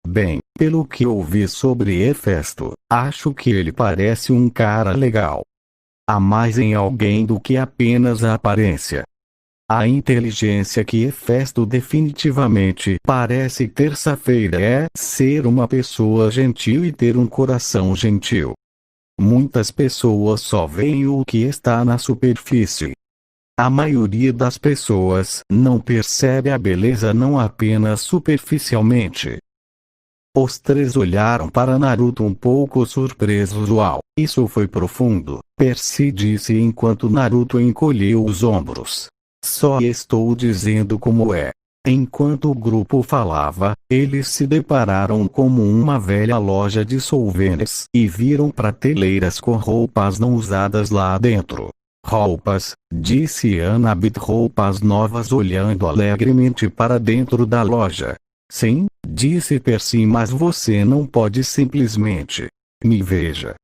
Bem, pelo que ouvi sobre Hefesto, acho que ele parece um cara legal. Há mais em alguém do que apenas a aparência. A inteligência que Hefesto definitivamente parece terça-feira é ser uma pessoa gentil e ter um coração gentil. Muitas pessoas só veem o que está na superfície. A maioria das pessoas não percebe a beleza não apenas superficialmente. Os três olharam para Naruto um pouco surpresos. Uau, isso foi profundo, Percy disse enquanto Naruto encolheu os ombros. Só estou dizendo como é. Enquanto o grupo falava, eles se depararam com uma velha loja de souvenirs e viram prateleiras com roupas não usadas lá dentro. Roupas, disse Annabeth. Roupas novas, olhando alegremente para dentro da loja. Sim, disse Percy, mas você não pode simplesmente me veja.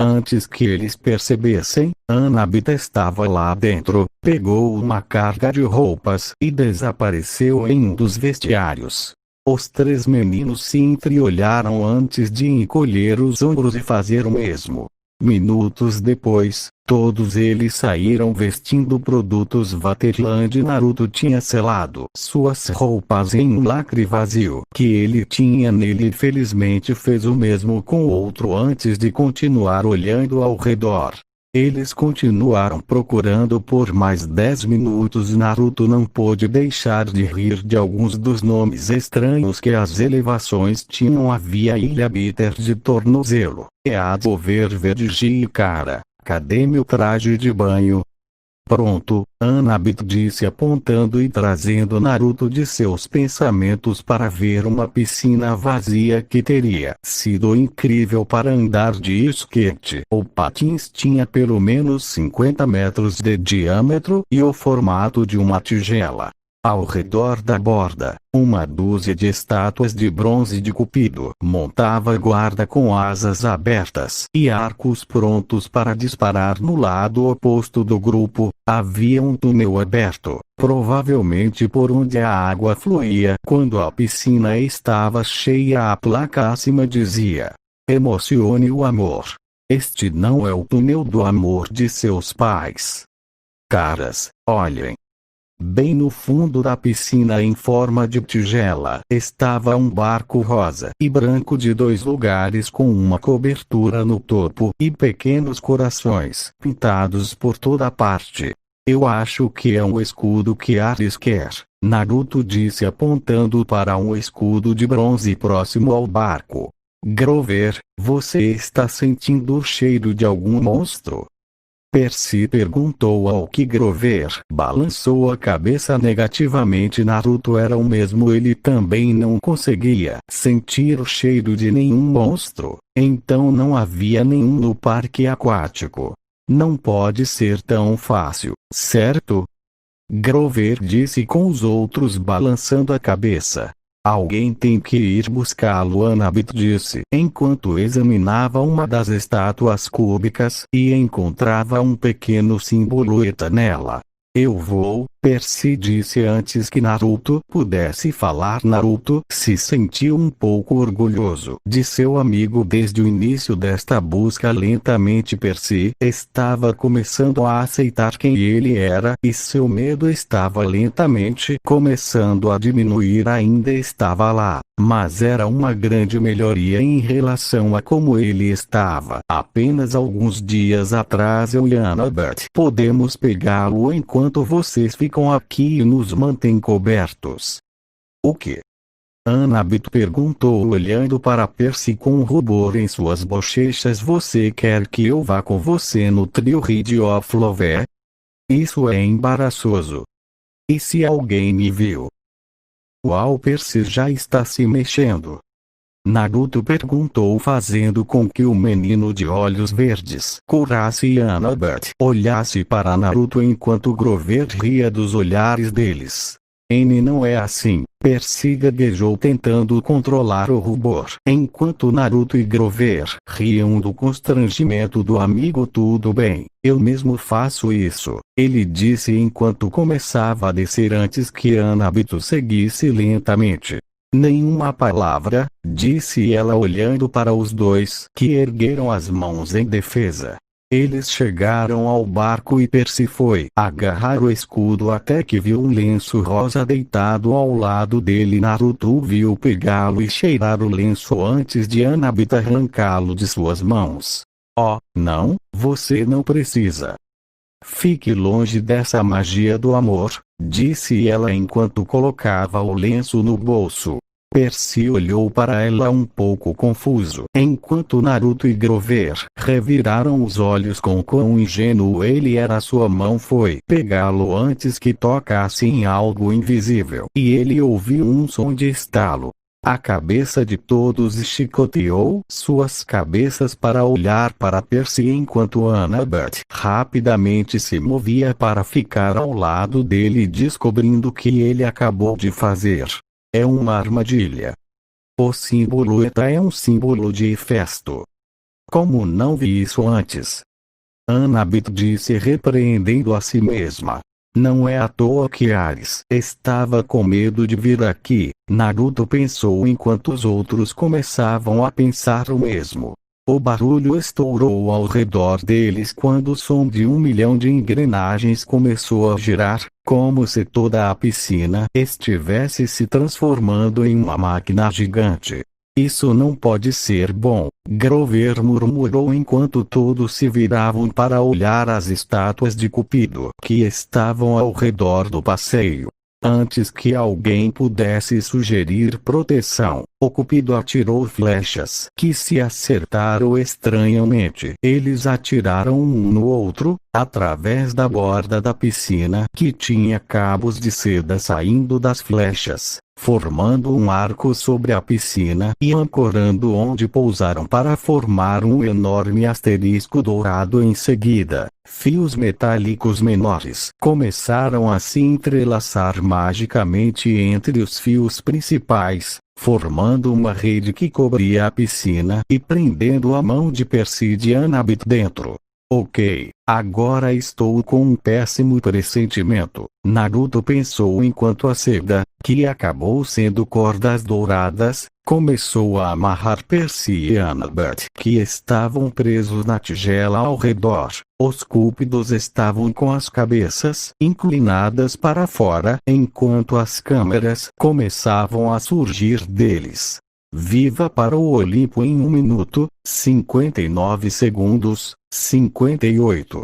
Antes que eles percebessem, Annabeth estava lá dentro, pegou uma carga de roupas e desapareceu em um dos vestiários. Os três meninos se entreolharam antes de encolher os ombros e fazer o mesmo. Minutos depois, todos eles saíram vestindo produtos Vaterland. Naruto tinha selado suas roupas em um lacre vazio que ele tinha nele e felizmente fez o mesmo com outro antes de continuar olhando ao redor. Eles continuaram procurando por mais 10 minutos. Naruto não pôde deixar de rir de alguns dos nomes estranhos que as elevações tinham. Havia Ilha Bitter de Tornozelo, Eado Verde e cara, cadê meu traje de banho? Pronto, Annabeth disse apontando e trazendo Naruto de seus pensamentos para ver uma piscina vazia que teria sido incrível para andar de skate ou patins. Tinha pelo menos 50 metros de diâmetro e o formato de uma tigela. Ao redor da borda, uma dúzia de estátuas de bronze de Cupido montava guarda com asas abertas e arcos prontos para disparar. No lado oposto do grupo, havia um túnel aberto, provavelmente por onde a água fluía quando a piscina estava cheia. A placa acima dizia: emocione o amor. Este não é o túnel do amor de seus pais. Caras, olhem. Bem no fundo da piscina, em forma de tigela, estava um barco rosa e branco de 2 lugares com uma cobertura no topo e pequenos corações pintados por toda parte. Eu acho que é um escudo que Ares quer, Naruto disse apontando para um escudo de bronze próximo ao barco. Grover, você está sentindo o cheiro de algum monstro? Percy perguntou ao que Grover balançou a cabeça negativamente. Naruto era o mesmo, ele também não conseguia sentir o cheiro de nenhum monstro, então não havia nenhum no parque aquático. Não pode ser tão fácil, certo? Grover disse com os outros balançando a cabeça. Alguém tem que ir buscá-lo, Anabit disse enquanto examinava uma das estátuas cúbicas e encontrava um pequeno silhueta nela. Eu vou, Percy disse antes que Naruto pudesse falar. Naruto se sentiu um pouco orgulhoso de seu amigo desde o início desta busca. Lentamente Percy estava começando a aceitar quem ele era e seu medo estava lentamente começando a diminuir. Ainda estava lá, mas era uma grande melhoria em relação a como ele estava apenas alguns dias atrás. Eu e Annabeth podemos pegá-lo enquanto vocês ficam aqui e nos mantêm cobertos. O que? Annabeth perguntou olhando para Percy com rubor em suas bochechas. Você quer que eu vá com você no trio Reed of Love? Isso é embaraçoso. E se alguém me viu? Uau, Percy já está se mexendo. Naruto perguntou fazendo com que o menino de olhos verdes Kurase e Annabeth olhasse para Naruto enquanto Grover ria dos olhares deles. N não é assim, Percy gaguejou tentando controlar o rubor enquanto Naruto e Grover riam do constrangimento do amigo. Tudo bem, eu mesmo faço isso, ele disse enquanto começava a descer antes que Annabeth seguisse lentamente. Nenhuma palavra, disse ela olhando para os dois que ergueram as mãos em defesa. Eles chegaram ao barco e Percy foi agarrar o escudo até que viu um lenço rosa deitado ao lado dele. Naruto viu pegá-lo e cheirar o lenço antes de Annabeth arrancá-lo de suas mãos. Oh, não, você não precisa. Fique longe dessa magia do amor, disse ela enquanto colocava o lenço no bolso. Percy olhou para ela um pouco confuso, enquanto Naruto e Grover reviraram os olhos com quão ingênuo ele era. Sua mão foi pegá-lo antes que tocasse em algo invisível, e ele ouviu um som de estalo. A cabeça de todos chicoteou suas cabeças para olhar para Percy enquanto Annabeth rapidamente se movia para ficar ao lado dele, descobrindo que ele acabou de fazer. É uma armadilha. O silhueta é um símbolo de Hefesto. Como não vi isso antes? Annabeth disse repreendendo a si mesma. Não é à toa que Ares estava com medo de vir aqui, Naruto pensou enquanto os outros começavam a pensar o mesmo. O barulho estourou ao redor deles quando o som de 1 milhão de engrenagens começou a girar, como se toda a piscina estivesse se transformando em uma máquina gigante. Isso não pode ser bom, Grover murmurou enquanto todos se viravam para olhar as estátuas de Cupido que estavam ao redor do passeio. Antes que alguém pudesse sugerir proteção, o Cupido atirou flechas que se acertaram estranhamente. Eles atiraram um no outro, através da borda da piscina que tinha cabos de seda saindo das flechas, formando um arco sobre a piscina e ancorando onde pousaram para formar um enorme asterisco dourado. Em seguida, fios metálicos menores começaram a se entrelaçar magicamente entre os fios principais, formando uma rede que cobria a piscina e prendendo a mão de Percy e de Annabeth dentro. Ok, agora estou com um péssimo pressentimento, Naruto pensou enquanto a seda, que acabou sendo cordas douradas, começou a amarrar Percy e Annabeth que estavam presos na tigela ao redor. Os cúpidos estavam com as cabeças inclinadas para fora enquanto as câmeras começavam a surgir deles. Viva para o Olimpo em 1 minuto, 59 segundos, 58.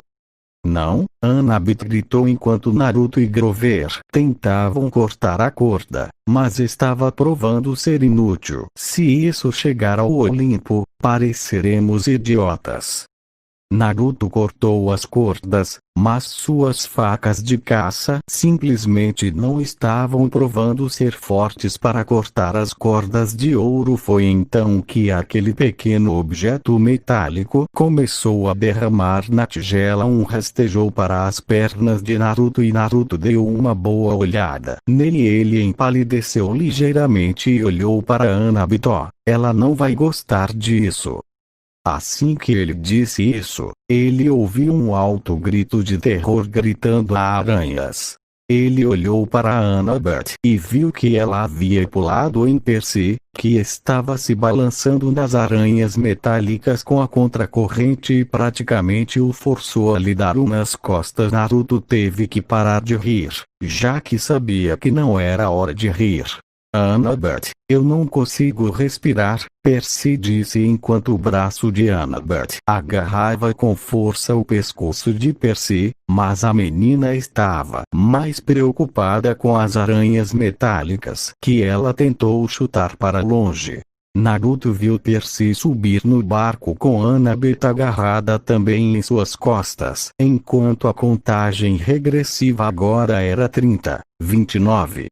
Não, Annabeth gritou enquanto Naruto e Grover tentavam cortar a corda, mas estava provando ser inútil. Se isso chegar ao Olimpo, pareceremos idiotas. Naruto cortou as cordas, mas suas facas de caça simplesmente não estavam provando ser fortes para cortar as cordas de ouro. Foi então que aquele pequeno objeto metálico começou a derramar na tigela. Rastejou para as pernas de Naruto e Naruto deu uma boa olhada nele. Ele empalideceu ligeiramente e olhou para Annabeth. Ela não vai gostar disso. Assim que ele disse isso, ele ouviu um alto grito de terror gritando a aranhas. Ele olhou para Annabeth e viu que ela havia pulado em Percy, que estava se balançando nas aranhas metálicas com a contracorrente e praticamente o forçou a lhe dar nas costas. Naruto teve que parar de rir, já que sabia que não era hora de rir. Annabeth, eu não consigo respirar, Percy disse enquanto o braço de Annabeth agarrava com força o pescoço de Percy, mas a menina estava mais preocupada com as aranhas metálicas que ela tentou chutar para longe. Naruto viu Percy subir no barco com Annabeth agarrada também em suas costas, enquanto a contagem regressiva agora era 30, 29.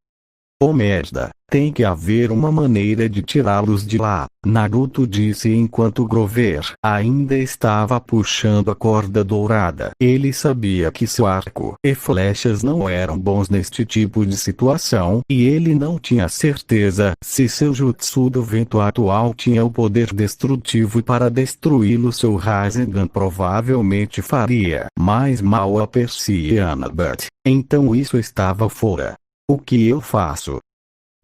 Oh merda, tem que haver uma maneira de tirá-los de lá, Naruto disse enquanto Grover ainda estava puxando a corda dourada. Ele sabia que seu arco e flechas não eram bons neste tipo de situação, e ele não tinha certeza se seu jutsu do vento atual tinha o poder destrutivo para destruí-lo. Seu Rasengan provavelmente faria mais mal a Percy e Annabeth, então isso estava fora. O que eu faço?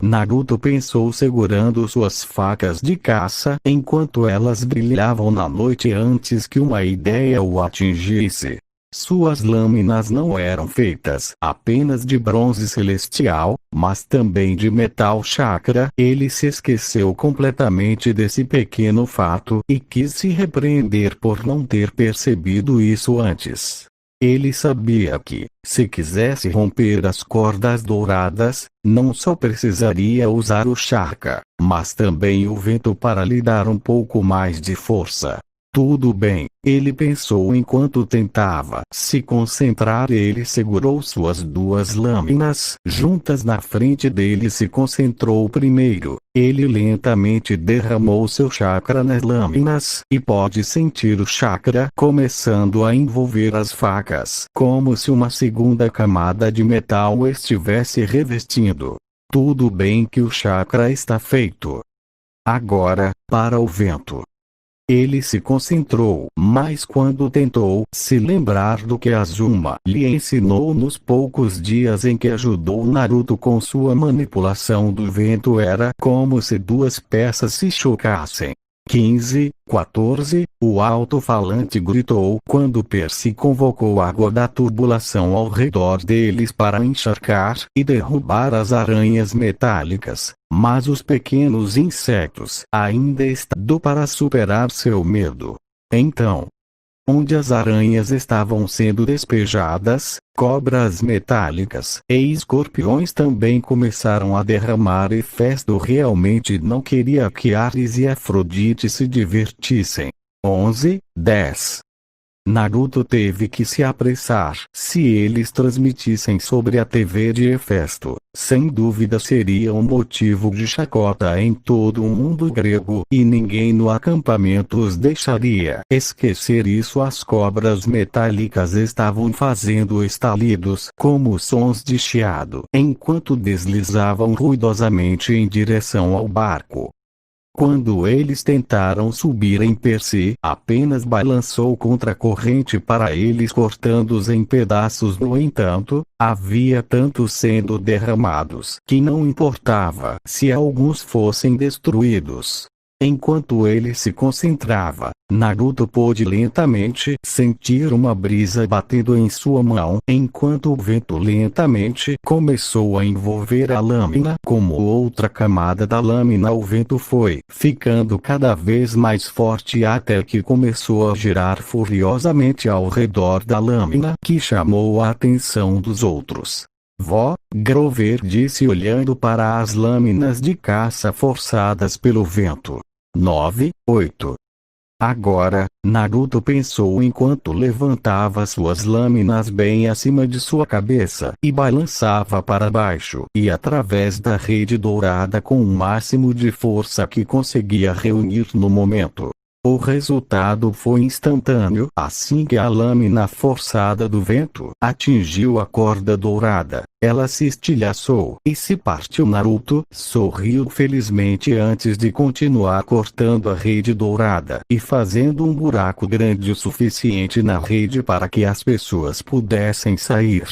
Naruto pensou segurando suas facas de caça enquanto elas brilhavam na noite antes que uma ideia o atingisse. Suas lâminas não eram feitas apenas de bronze celestial, mas também de metal chakra. Ele se esqueceu completamente desse pequeno fato e quis se repreender por não ter percebido isso antes. Ele sabia que, se quisesse romper as cordas douradas, não só precisaria usar o chakra, mas também o vento para lhe dar um pouco mais de força. Tudo bem, ele pensou enquanto tentava se concentrar. Ele segurou suas duas lâminas juntas na frente dele e se concentrou primeiro. Ele lentamente derramou seu chakra nas lâminas e pôde sentir o chakra começando a envolver as facas, como se uma segunda camada de metal estivesse revestindo. Tudo bem que o chakra está feito. Agora, para o vento. Ele se concentrou, mas quando tentou se lembrar do que Azuma lhe ensinou nos poucos dias em que ajudou Naruto com sua manipulação do vento, era como se duas peças se chocassem. 15, 14, o alto-falante gritou quando Percy convocou a água da tubulação ao redor deles para encharcar e derrubar as aranhas metálicas, mas os pequenos insetos ainda estavam para superar seu medo. Então, onde as aranhas estavam sendo despejadas, cobras metálicas e escorpiões também começaram a derramar, e Festo realmente não queria que Ares e Afrodite se divertissem. 11, 10. Naruto teve que se apressar. Se eles transmitissem sobre a TV de Hefesto, sem dúvida seria um motivo de chacota em todo o mundo grego, e ninguém no acampamento os deixaria esquecer isso. As cobras metálicas estavam fazendo estalidos como sons de chiado, enquanto deslizavam ruidosamente em direção ao barco. Quando eles tentaram subir em Percy, apenas balançou contra a corrente para eles, cortando-os em pedaços. No entanto, havia tantos sendo derramados que não importava se alguns fossem destruídos. Enquanto ele se concentrava, Naruto pôde lentamente sentir uma brisa batendo em sua mão, enquanto o vento lentamente começou a envolver a lâmina. Como outra camada da lâmina, o vento foi ficando cada vez mais forte até que começou a girar furiosamente ao redor da lâmina, que chamou a atenção dos outros. Vó, Grover disse olhando para as lâminas de caça forçadas pelo vento. 9:8. Agora, Naruto pensou enquanto levantava suas lâminas bem acima de sua cabeça e balançava para baixo e através da rede dourada com o máximo de força que conseguia reunir no momento. O resultado foi instantâneo. Assim que a lâmina forçada do vento atingiu a corda dourada, ela se estilhaçou e se partiu. Naruto sorriu felizmente antes de continuar cortando a rede dourada e fazendo um buraco grande o suficiente na rede para que as pessoas pudessem sair.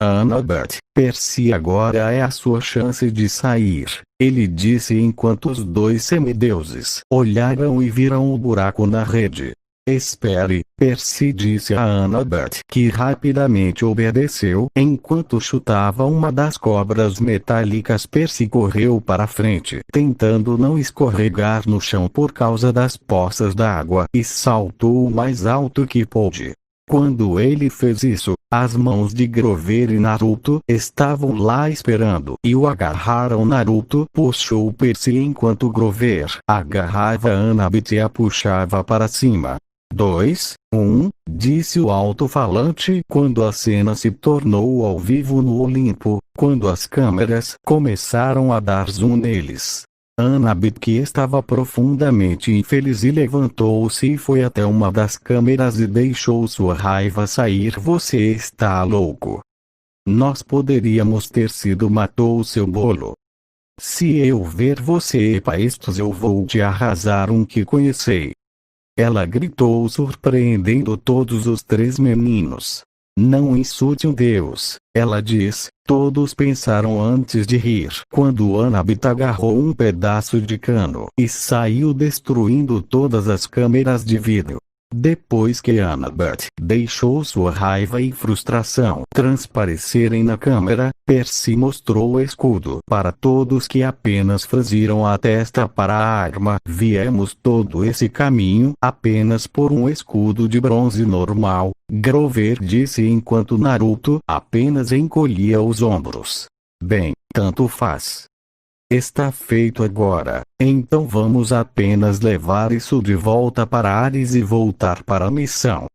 Annabeth, Percy, agora é a sua chance de sair, ele disse enquanto os dois semideuses olharam e viram o buraco na rede. Espere, Percy disse a Annabeth, que rapidamente obedeceu. Enquanto chutava uma das cobras metálicas, Percy correu para frente, tentando não escorregar no chão por causa das poças d'água, e saltou o mais alto que pôde. Quando ele fez isso, as mãos de Grover e Naruto estavam lá esperando e o agarraram. Naruto puxou Percy enquanto Grover agarrava Annabeth e a puxava para cima. 2:1, disse o alto-falante quando a cena se tornou ao vivo no Olimpo, quando as câmeras começaram a dar zoom neles. Annabeth, que estava profundamente infeliz, levantou-se e foi até uma das câmeras e deixou sua raiva sair. Você está louco. Nós poderíamos ter sido. Matou o seu bolo. Se eu ver você para estes, eu vou te arrasar um que conheci. Ela gritou, surpreendendo todos os três meninos. Não insulte um deus, ela diz. Todos pensaram antes de rir quando Annabeth agarrou um pedaço de cano e saiu destruindo todas as câmeras de vídeo. Depois que Annabeth deixou sua raiva e frustração transparecerem na câmera, Percy mostrou o escudo para todos, que apenas franziram a testa para a arma. Viemos todo esse caminho apenas por um escudo de bronze normal, Grover disse enquanto Naruto apenas encolhia os ombros. Bem, tanto faz. Está feito agora, então vamos apenas levar isso de volta para Ares e voltar para a missão.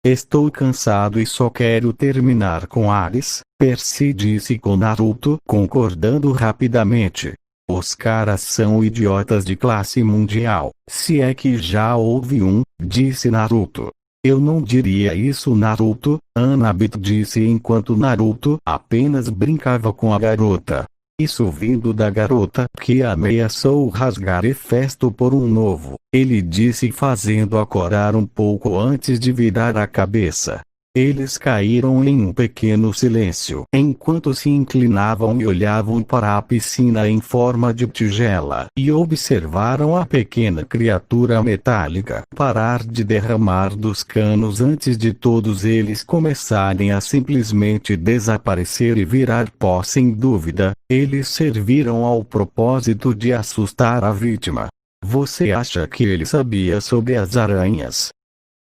Estou cansado e só quero terminar com Ares, Percy disse com Naruto concordando rapidamente. Os caras são idiotas de classe mundial, se é que já houve um, disse Naruto. Eu não diria isso, Naruto, Annabeth disse enquanto Naruto apenas brincava com a garota. Isso vindo da garota que ameaçou rasgar Hefesto por um novo, ele disse fazendo-a corar um pouco antes de virar a cabeça. Eles caíram em um pequeno silêncio enquanto se inclinavam e olhavam para a piscina em forma de tigela e observaram a pequena criatura metálica parar de derramar dos canos antes de todos eles começarem a simplesmente desaparecer e virar pó. Sem dúvida, eles serviram ao propósito de assustar a vítima. Você acha que ele sabia sobre as aranhas?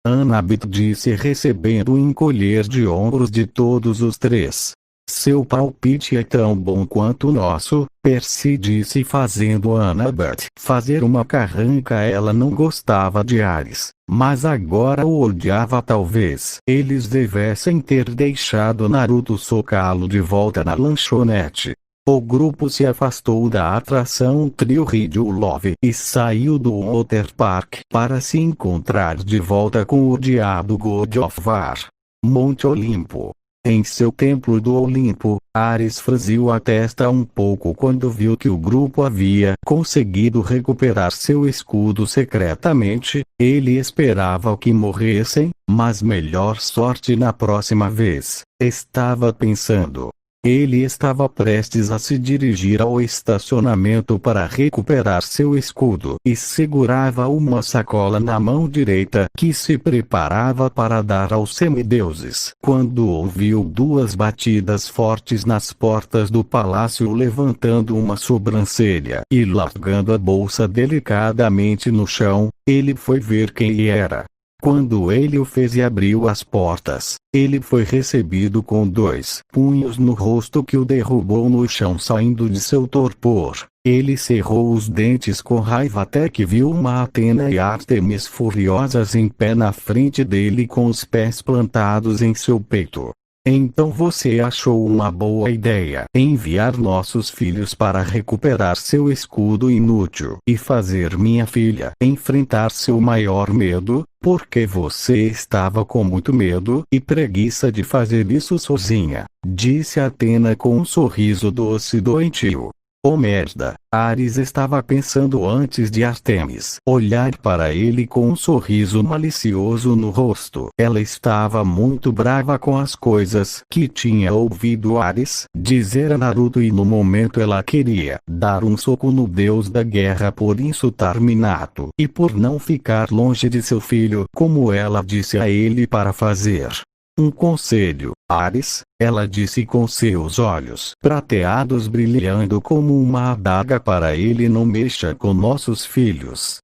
Annabeth disse recebendo o encolher de ombros de todos os três. Seu palpite é tão bom quanto o nosso, Percy disse fazendo Annabeth fazer uma carranca. Ela não gostava de Ares, mas agora o odiava. Talvez eles devessem ter deixado Naruto socá-lo de volta na lanchonete. O grupo se afastou da atração Trio Rio Love e saiu do Water Park para se encontrar de volta com o odiado God of War. Monte Olimpo. Em seu templo do Olimpo, Ares franziu a testa um pouco quando viu que o grupo havia conseguido recuperar seu escudo secretamente. Ele esperava que morressem, mas melhor sorte na próxima vez, estava pensando. Ele estava prestes a se dirigir ao estacionamento para recuperar seu escudo e segurava uma sacola na mão direita que se preparava para dar aos semideuses, quando ouviu duas batidas fortes nas portas do palácio, levantando uma sobrancelha e largando a bolsa delicadamente no chão. Ele foi ver quem era. Quando ele o fez e abriu as portas, ele foi recebido com dois punhos no rosto que o derrubou no chão saindo de seu torpor. Ele cerrou os dentes com raiva até que viu uma Atena e Ártemis furiosas em pé na frente dele com os pés plantados em seu peito. Então você achou uma boa ideia enviar nossos filhos para recuperar seu escudo inútil e fazer minha filha enfrentar seu maior medo, porque você estava com muito medo e preguiça de fazer isso sozinha, disse Atena com um sorriso doce e doentio. Oh merda! Ares estava pensando antes de Ártemis olhar para ele com um sorriso malicioso no rosto. Ela estava muito brava com as coisas que tinha ouvido Ares dizer a Naruto e no momento ela queria dar um soco no deus da guerra por insultar Minato e por não ficar longe de seu filho como ela disse a ele para fazer. Um conselho, Ares, ela disse com seus olhos prateados brilhando como uma adaga para ele: não mexa com nossos filhos.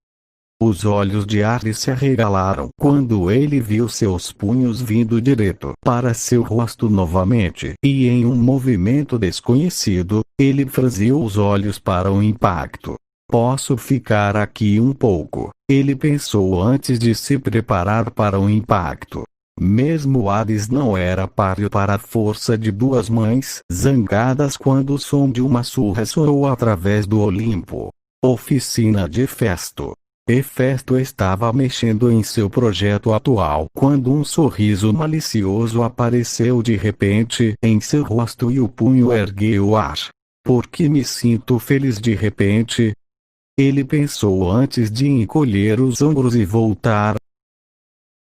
Os olhos de Ares se arregalaram quando ele viu seus punhos vindo direto para seu rosto novamente, e em um movimento desconhecido, ele franziu os olhos para o impacto. Posso ficar aqui um pouco, ele pensou antes de se preparar para o impacto. Mesmo Ares não era páreo para a força de duas mães zangadas quando o som de uma surra soou através do Olimpo. Oficina de Hefesto. Hefesto estava mexendo em seu projeto atual quando um sorriso malicioso apareceu de repente em seu rosto e o punho ergueu o ar. Por que me sinto feliz de repente? Ele pensou antes de encolher os ombros e voltar